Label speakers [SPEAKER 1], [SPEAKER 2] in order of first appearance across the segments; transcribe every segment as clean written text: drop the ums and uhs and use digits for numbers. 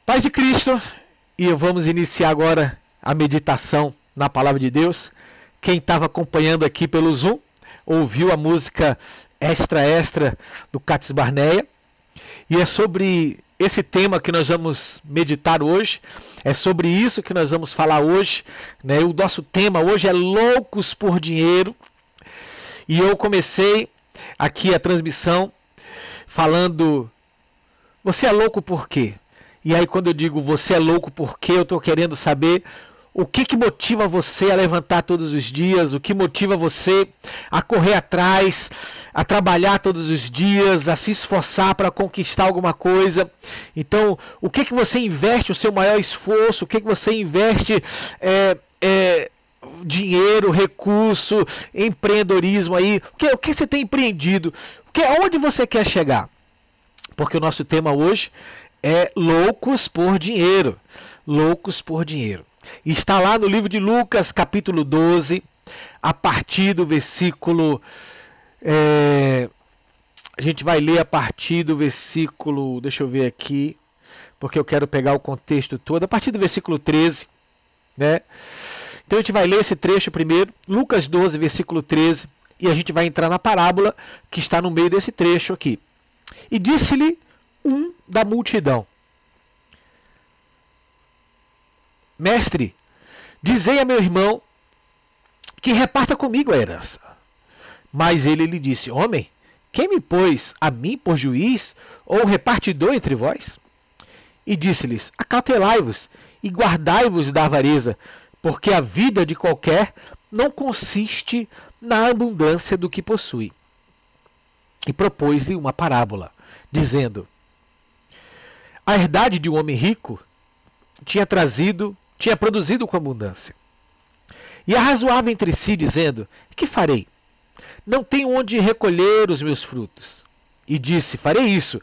[SPEAKER 1] Paz de Cristo, e vamos iniciar agora a meditação na Palavra de Deus. Quem estava acompanhando aqui pelo Zoom, ouviu a música Extra do Cates Barneia, e é sobre esse tema que nós vamos meditar hoje, é sobre isso que nós vamos falar hoje, né? O nosso tema hoje é Loucos por Dinheiro, e eu comecei aqui a transmissão falando, você é louco por quê? E aí quando eu digo você é louco por quê, eu estou querendo saber o que motiva você a levantar todos os dias, o que motiva você a correr atrás, a trabalhar todos os dias, a se esforçar para conquistar alguma coisa. Então, o que você investe o seu maior esforço, o que você investe dinheiro, recurso, empreendedorismo aí, o que você tem empreendido, onde você quer chegar? Porque o nosso tema hoje é Loucos por Dinheiro. Loucos por Dinheiro. E está lá no livro de Lucas, capítulo 12, a partir do versículo... a gente vai ler a partir do versículo... Deixa eu ver aqui, porque eu quero pegar o contexto todo. A partir do versículo 13, né? Então a gente vai ler esse trecho primeiro, Lucas 12, versículo 13, e a gente vai entrar na parábola que está no meio desse trecho aqui. E disse-lhe um da multidão: Mestre, dizei a meu irmão que reparta comigo a herança. Mas ele lhe disse: Homem, quem me pôs a mim por juiz ou repartidor entre vós? E disse-lhes: Acautelai-vos e guardai-vos da avareza, porque a vida de qualquer não consiste na abundância do que possui. E propôs-lhe uma parábola, dizendo: A herdade de um homem rico tinha produzido com abundância. E arrazoava entre si, dizendo: Que farei? Não tenho onde recolher os meus frutos. E disse: Farei isso.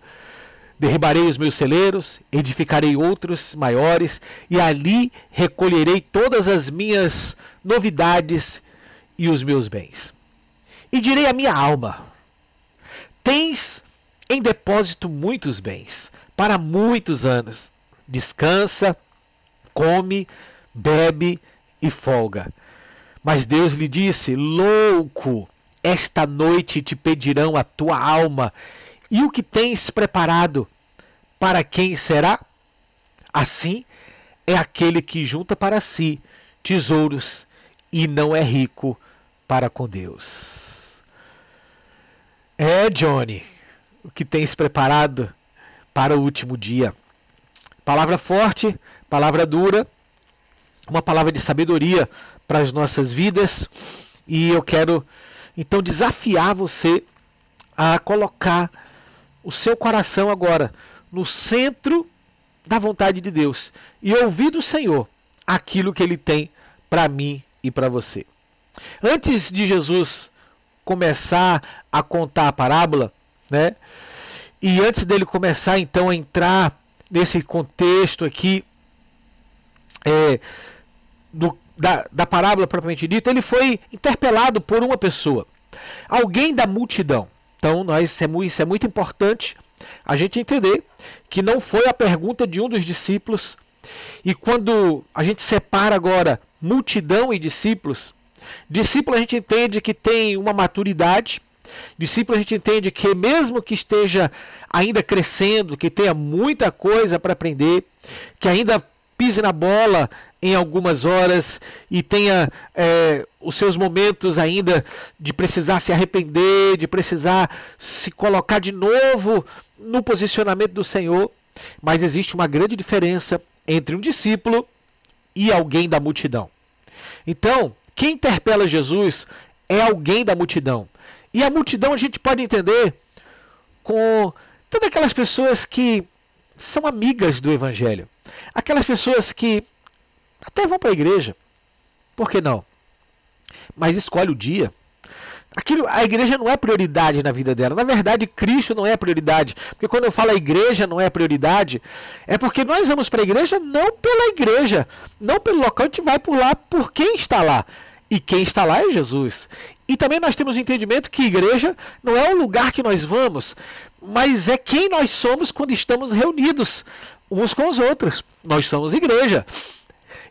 [SPEAKER 1] Derribarei os meus celeiros, edificarei outros maiores, e ali recolherei todas as minhas novidades e os meus bens. E direi à minha alma: Tens em depósito muitos bens, para muitos anos. Descansa, come, bebe e folga. Mas Deus lhe disse: Louco, esta noite te pedirão a tua alma, e o que tens preparado, para quem será? Assim é aquele que junta para si tesouros e não é rico para com Deus. Johnny, o que tens preparado para o último dia? Palavra forte, palavra dura, uma palavra de sabedoria para as nossas vidas, e eu quero então desafiar você a colocar o seu coração agora no centro da vontade de Deus e ouvir do Senhor aquilo que Ele tem para mim e para você. Antes de Jesus começar a contar a parábola, né? E antes dele começar então a entrar nesse contexto aqui da parábola propriamente dita, ele foi interpelado por uma pessoa, alguém da multidão. Então isso é muito importante a gente entender que não foi a pergunta de um dos discípulos. E quando a gente separa agora multidão e discípulos, discípulo a gente entende que tem uma maturidade, discípulo a gente entende que mesmo que esteja ainda crescendo, que tenha muita coisa para aprender, que ainda pise na bola em algumas horas e tenha os seus momentos ainda de precisar se arrepender, de precisar se colocar de novo no posicionamento do Senhor. Mas existe uma grande diferença entre um discípulo e alguém da multidão. Então, quem interpela Jesus é alguém da multidão. E a multidão a gente pode entender com todas aquelas pessoas que são amigas do Evangelho. Aquelas pessoas que até vão para a igreja. Por que não? Mas escolhe o dia. A igreja não é prioridade na vida dela. Na verdade, Cristo não é prioridade. Porque quando eu falo a igreja não é prioridade, é porque nós vamos para a igreja não pela igreja, não pelo local, a gente vai por lá por quem está lá. E quem está lá é Jesus. E também nós temos o entendimento que igreja não é o lugar que nós vamos, mas é quem nós somos quando estamos reunidos uns com os outros. Nós somos igreja.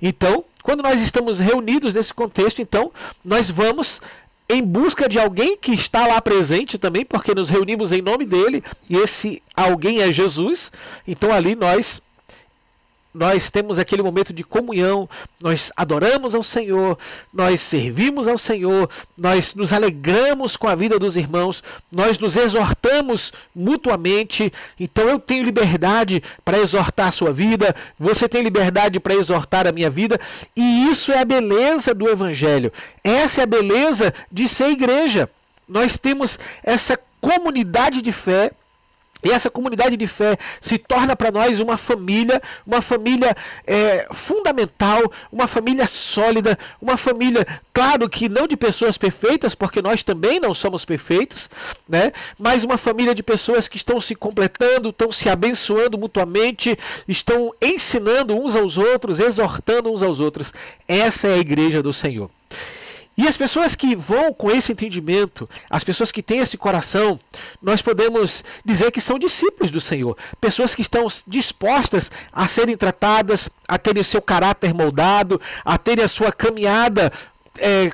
[SPEAKER 1] Então, quando nós estamos reunidos nesse contexto, então nós vamos em busca de alguém que está lá presente também, porque nos reunimos em nome dele, e esse alguém é Jesus. Então ali nós temos aquele momento de comunhão, nós adoramos ao Senhor, nós servimos ao Senhor, nós nos alegramos com a vida dos irmãos, nós nos exortamos mutuamente. Então eu tenho liberdade para exortar a sua vida, você tem liberdade para exortar a minha vida, e isso é a beleza do Evangelho, essa é a beleza de ser igreja. Nós temos essa comunidade de fé. E essa comunidade de fé se torna para nós uma família fundamental, uma família sólida, uma família, claro que não de pessoas perfeitas, porque nós também não somos perfeitos, né? Mas uma família de pessoas que estão se completando, estão se abençoando mutuamente, estão ensinando uns aos outros, exortando uns aos outros. Essa é a igreja do Senhor. E as pessoas que vão com esse entendimento, as pessoas que têm esse coração, nós podemos dizer que são discípulos do Senhor. Pessoas que estão dispostas a serem tratadas, a terem o seu caráter moldado, a terem a sua caminhada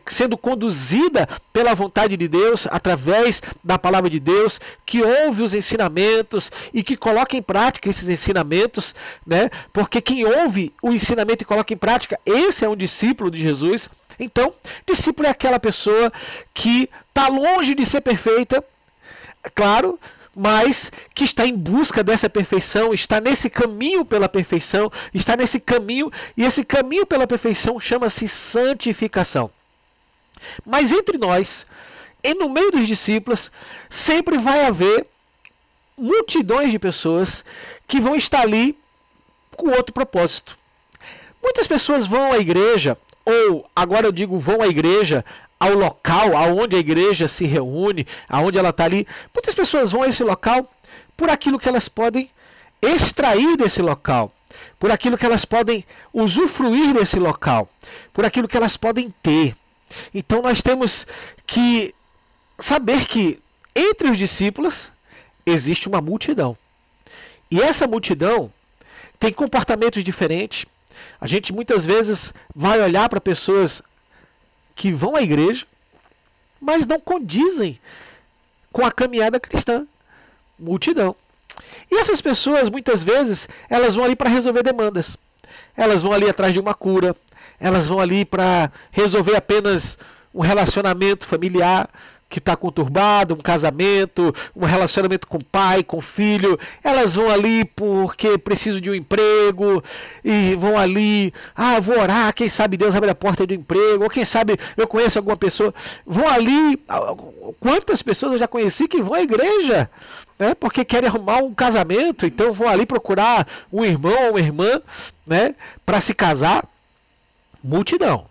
[SPEAKER 1] sendo conduzida pela vontade de Deus, através da palavra de Deus, que ouve os ensinamentos e que coloca em prática esses ensinamentos, né? Porque quem ouve o ensinamento e coloca em prática, esse é um discípulo de Jesus. Então, discípulo é aquela pessoa que está longe de ser perfeita, claro, mas que está em busca dessa perfeição, está nesse caminho pela perfeição, está nesse caminho, e esse caminho pela perfeição chama-se santificação. Mas entre nós, e no meio dos discípulos, sempre vai haver multidões de pessoas que vão estar ali com outro propósito. Muitas pessoas vão à igreja, ou agora eu digo vão à igreja, ao local aonde a igreja se reúne, aonde ela está ali. Muitas pessoas vão a esse local por aquilo que elas podem extrair desse local, por aquilo que elas podem usufruir desse local, por aquilo que elas podem ter. Então nós temos que saber que entre os discípulos existe uma multidão. E essa multidão tem comportamentos diferentes. A gente muitas vezes vai olhar para pessoas que vão à igreja, mas não condizem com a caminhada cristã. Multidão. E essas pessoas, muitas vezes, elas vão ali para resolver demandas. Elas vão ali atrás de uma cura. Elas vão ali para resolver apenas um relacionamento familiar que está conturbado, um casamento, um relacionamento com o pai, com o filho. Elas vão ali porque precisam de um emprego e vão ali, vou orar, quem sabe Deus abre a porta do emprego, ou quem sabe eu conheço alguma pessoa. Vão ali, quantas pessoas eu já conheci que vão à igreja, né, porque querem arrumar um casamento, então vão ali procurar um irmão ou uma irmã, né, para se casar. Multidão.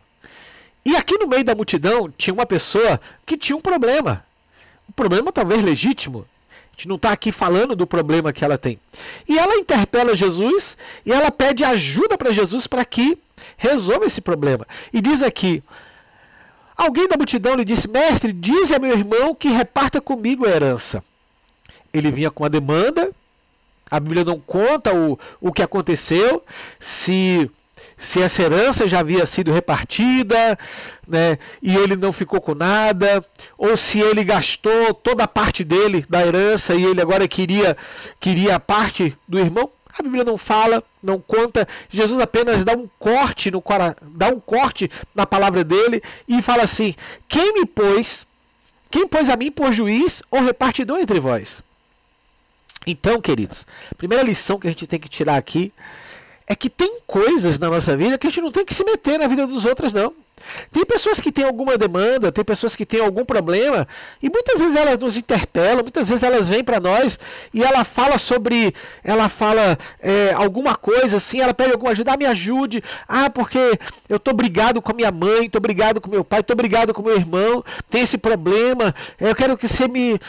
[SPEAKER 1] E aqui no meio da multidão tinha uma pessoa que tinha um problema. Um problema talvez legítimo. A gente não está aqui falando do problema que ela tem. E ela interpela Jesus e ela pede ajuda para Jesus para que resolva esse problema. E diz aqui, alguém da multidão lhe disse, mestre, dize a meu irmão que reparta comigo a herança. Ele vinha com a demanda, a Bíblia não conta o que aconteceu, se essa herança já havia sido repartida, né, e ele não ficou com nada, ou se ele gastou toda a parte dele da herança e ele agora queria a parte do irmão. A Bíblia não fala, não conta. Jesus apenas dá um corte na palavra dele e fala assim: quem pôs a mim por juiz ou repartidor entre vós? Então, queridos, a primeira lição que a gente tem que tirar aqui é que tem coisas na nossa vida que a gente não tem que se meter na vida dos outros, não. Tem pessoas que têm alguma demanda, tem pessoas que têm algum problema, e muitas vezes elas nos interpelam, muitas vezes elas vêm para nós e ela fala alguma coisa assim, ela pede alguma ajuda, me ajude, porque eu estou brigado com a minha mãe, estou brigado com meu pai, estou brigado com meu irmão, tem esse problema, eu quero que você me...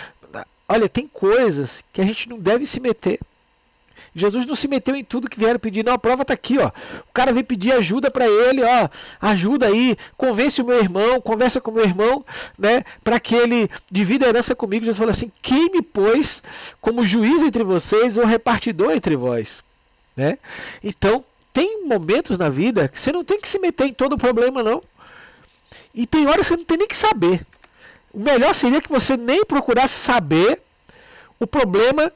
[SPEAKER 1] Olha, tem coisas que a gente não deve se meter. Jesus não se meteu em tudo que vieram pedir, não. A prova está aqui, ó. O cara veio pedir ajuda para ele, ó. Ajuda aí, convence o meu irmão, conversa com o meu irmão, né? Para que ele divida a herança comigo. Jesus falou assim: quem me pôs como juiz entre vocês ou repartidor entre vós, né? Então, tem momentos na vida que você não tem que se meter em todo o problema, não. E tem horas que você não tem nem que saber. O melhor seria que você nem procurasse saber o problema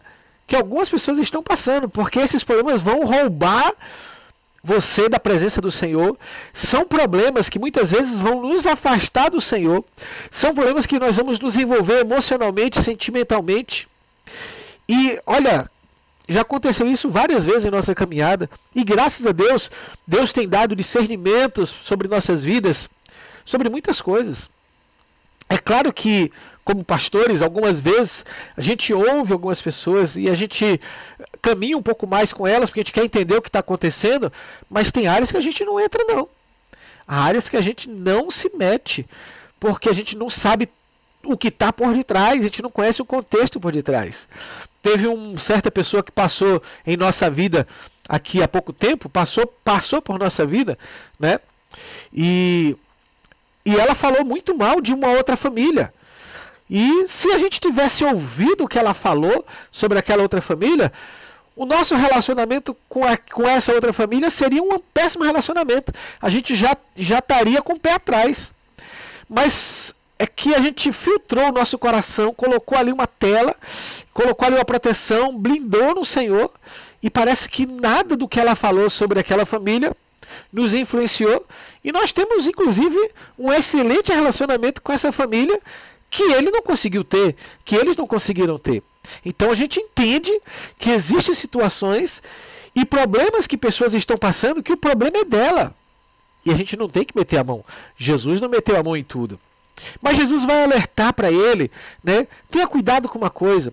[SPEAKER 1] que algumas pessoas estão passando, porque esses problemas vão roubar você da presença do Senhor. São problemas que muitas vezes vão nos afastar do Senhor. São problemas que nós vamos nos envolver emocionalmente, sentimentalmente. E olha, já aconteceu isso várias vezes em nossa caminhada. E graças a Deus, Deus tem dado discernimentos sobre nossas vidas, sobre muitas coisas. É claro que, como pastores, algumas vezes a gente ouve algumas pessoas e a gente caminha um pouco mais com elas, porque a gente quer entender o que está acontecendo, mas tem áreas que a gente não entra, não. Há áreas que a gente não se mete, porque a gente não sabe o que está por detrás, a gente não conhece o contexto por detrás. Teve uma certa pessoa que passou em nossa vida aqui há pouco tempo, passou por nossa vida, né? E ela falou muito mal de uma outra família. E se a gente tivesse ouvido o que ela falou sobre aquela outra família, o nosso relacionamento com essa outra família seria um péssimo relacionamento. A gente já estaria com o pé atrás. Mas é que a gente filtrou o nosso coração, colocou ali uma tela, colocou ali uma proteção, blindou no Senhor, e parece que nada do que ela falou sobre aquela família nos influenciou, e nós temos inclusive um excelente relacionamento com essa família que ele não conseguiu ter, que eles não conseguiram ter. Então a gente entende que existem situações e problemas que pessoas estão passando, que o problema é dela, e a gente não tem que meter a mão. Jesus não meteu a mão em tudo, mas Jesus vai alertar para ele, né? Tenha cuidado com uma coisa,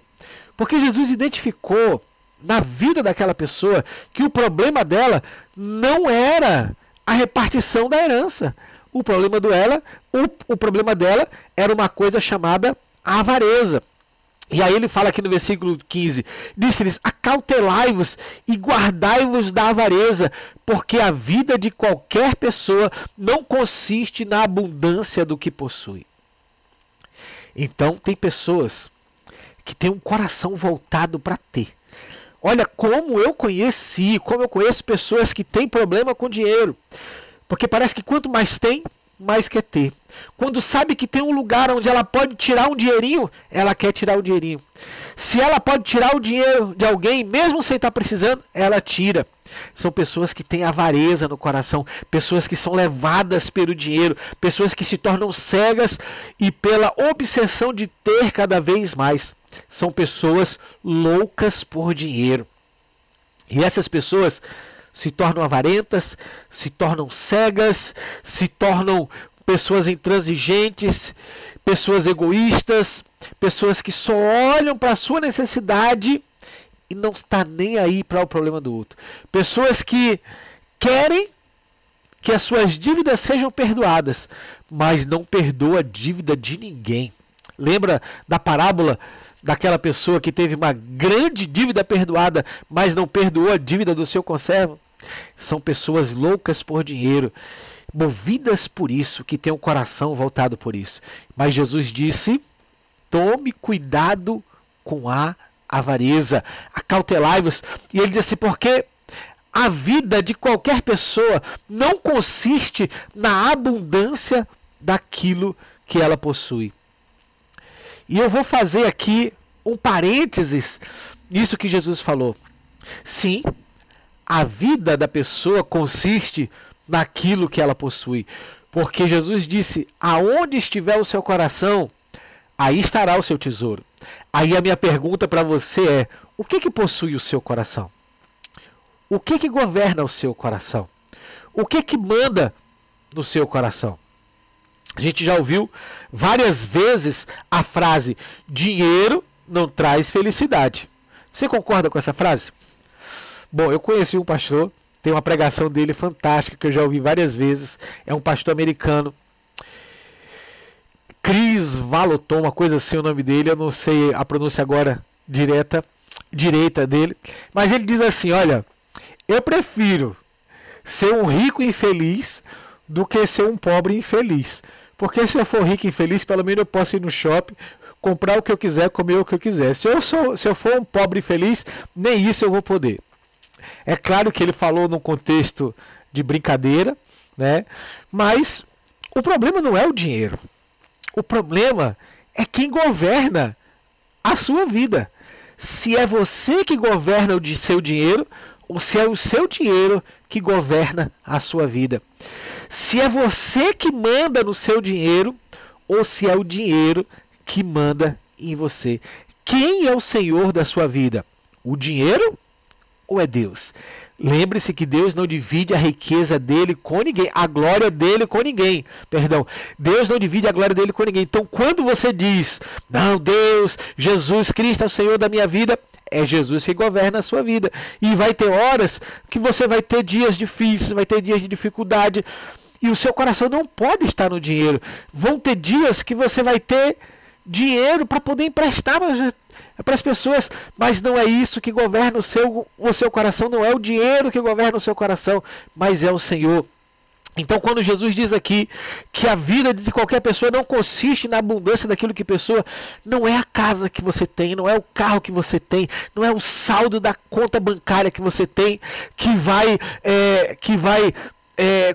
[SPEAKER 1] porque Jesus identificou na vida daquela pessoa que o problema dela não era a repartição da herança. O problema dela era uma coisa chamada avareza. E aí ele fala aqui no versículo 15: disse-lhes: acautelai-vos e guardai-vos da avareza, porque a vida de qualquer pessoa não consiste na abundância do que possui. Então tem pessoas que têm um coração voltado para ter. Olha como eu conheço pessoas que têm problema com dinheiro. Porque parece que quanto mais tem, mais quer ter. Quando sabe que tem um lugar onde ela pode tirar um dinheirinho, ela quer tirar o dinheirinho. Se ela pode tirar o dinheiro de alguém, mesmo sem estar precisando, ela tira. São pessoas que têm avareza no coração, pessoas que são levadas pelo dinheiro, pessoas que se tornam cegas e pela obsessão de ter cada vez mais. São pessoas loucas por dinheiro. E essas pessoas se tornam avarentas, se tornam cegas, se tornam pessoas intransigentes, pessoas egoístas, pessoas que só olham para a sua necessidade e não está nem aí para o problema do outro. Pessoas que querem que as suas dívidas sejam perdoadas, mas não perdoa a dívida de ninguém. Lembra da parábola daquela pessoa que teve uma grande dívida perdoada, mas não perdoou a dívida do seu conservo? São pessoas loucas por dinheiro, movidas por isso, que têm um coração voltado por isso. Mas Jesus disse: tome cuidado com a avareza, acautelai-vos. E ele disse: porque a vida de qualquer pessoa não consiste na abundância daquilo que ela possui. E eu vou fazer aqui um parênteses nisso que Jesus falou. Sim, a vida da pessoa consiste naquilo que ela possui. Porque Jesus disse: aonde estiver o seu coração, aí estará o seu tesouro. Aí a minha pergunta para você é: o que possui o seu coração? O que governa o seu coração? O que manda no seu coração? A gente já ouviu várias vezes a frase: dinheiro não traz felicidade. Você concorda com essa frase? Bom, eu conheci um pastor, tem uma pregação dele fantástica que eu já ouvi várias vezes. É um pastor americano, Chris Vallotton, uma coisa assim o nome dele, eu não sei a pronúncia agora direta. direita dele. Mas ele diz assim: olha, eu prefiro ser um rico infeliz do que ser um pobre infeliz. Porque se eu for rico e infeliz, pelo menos eu posso ir no shopping, comprar o que eu quiser, comer o que eu quiser. Se eu for um pobre infeliz, nem isso eu vou poder. É claro que ele falou num contexto de brincadeira, né? Mas o problema não é o dinheiro. O problema é quem governa a sua vida. Se é você que governa o seu dinheiro, ou se é o seu dinheiro que governa a sua vida. Se é você que manda no seu dinheiro, ou se é o dinheiro que manda em você. Quem é o Senhor da sua vida? O dinheiro ou é Deus? Lembre-se que Deus não divide a riqueza dele com ninguém, a glória dele com ninguém. Perdão, Deus não divide a glória dele com ninguém. Então, quando você diz, não, Deus, Jesus Cristo é o Senhor da minha vida, é Jesus que governa a sua vida. E vai ter horas que você vai ter dias difíceis, vai ter dias de dificuldade, e o seu coração não pode estar no dinheiro. Vão ter dias que você vai ter dinheiro para poder emprestar para as pessoas, mas não é isso que governa o seu coração, não é o dinheiro que governa o seu coração, mas é o Senhor. Então, quando Jesus diz aqui que a vida de qualquer pessoa não consiste na abundância daquilo que pessoa, não é a casa que você tem, não é o carro que você tem, não é o saldo da conta bancária que você tem que vai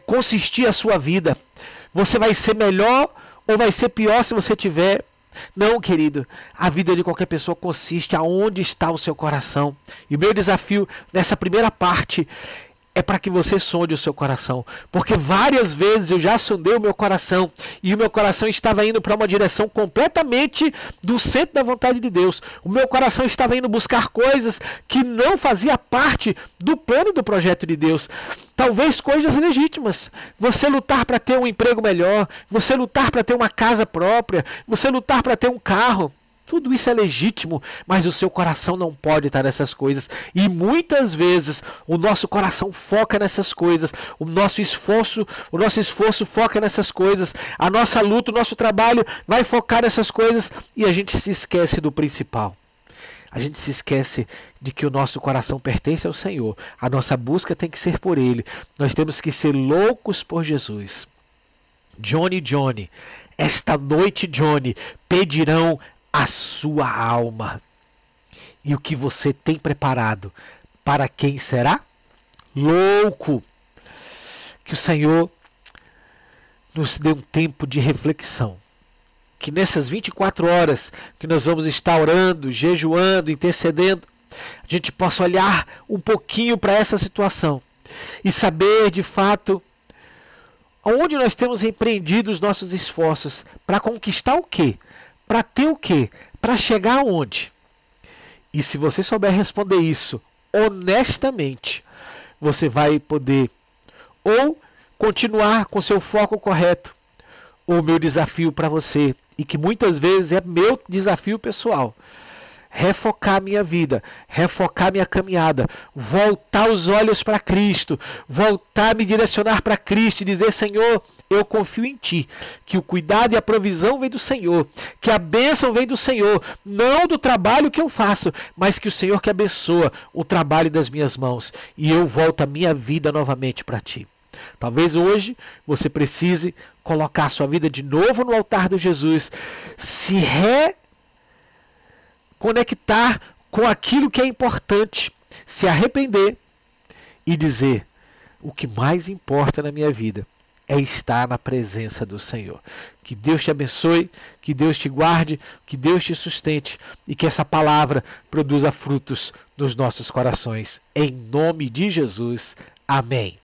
[SPEAKER 1] consistir a sua vida. Você vai ser melhor ou vai ser pior se você tiver. Não, querido, a vida de qualquer pessoa consiste aonde está o seu coração. E o meu desafio nessa primeira parte é para que você sonde o seu coração, porque várias vezes eu já sondei o meu coração e o meu coração estava indo para uma direção completamente do centro da vontade de Deus. O meu coração estava indo buscar coisas que não faziam parte do plano e do projeto de Deus. Talvez coisas legítimas. Você lutar para ter um emprego melhor, você lutar para ter uma casa própria, você lutar para ter um carro. Tudo isso é legítimo, mas o seu coração não pode estar nessas coisas. E muitas vezes o nosso coração foca nessas coisas, o nosso esforço foca nessas coisas, a nossa luta, o nosso trabalho vai focar nessas coisas e a gente se esquece do principal. A gente se esquece de que o nosso coração pertence ao Senhor. A nossa busca tem que ser por Ele. Nós temos que ser loucos por Jesus. Johnny, esta noite, Johnny, pedirão a sua alma. E o que você tem preparado para quem será? Louco! Que o Senhor nos dê um tempo de reflexão. Que nessas 24 horas que nós vamos estar orando, jejuando, intercedendo, a gente possa olhar um pouquinho para essa situação e saber de fato onde nós temos empreendido os nossos esforços para conquistar o quê? Para ter o quê? Para chegar aonde? E se você souber responder isso honestamente, você vai poder ou continuar com seu foco correto, ou o meu desafio para você, e que muitas vezes é meu desafio pessoal, refocar minha vida, refocar minha caminhada, voltar os olhos para Cristo, voltar a me direcionar para Cristo e dizer, Senhor, eu confio em Ti, que o cuidado e a provisão vem do Senhor, que a bênção vem do Senhor, não do trabalho que eu faço, mas que o Senhor que abençoa o trabalho das minhas mãos, e eu volto a minha vida novamente para Ti. Talvez hoje você precise colocar a sua vida de novo no altar de Jesus, se reconectar com aquilo que é importante, se arrepender e dizer, o que mais importa na minha vida é estar na presença do Senhor. Que Deus te abençoe, que Deus te guarde, que Deus te sustente e que essa palavra produza frutos nos nossos corações. Em nome de Jesus. Amém.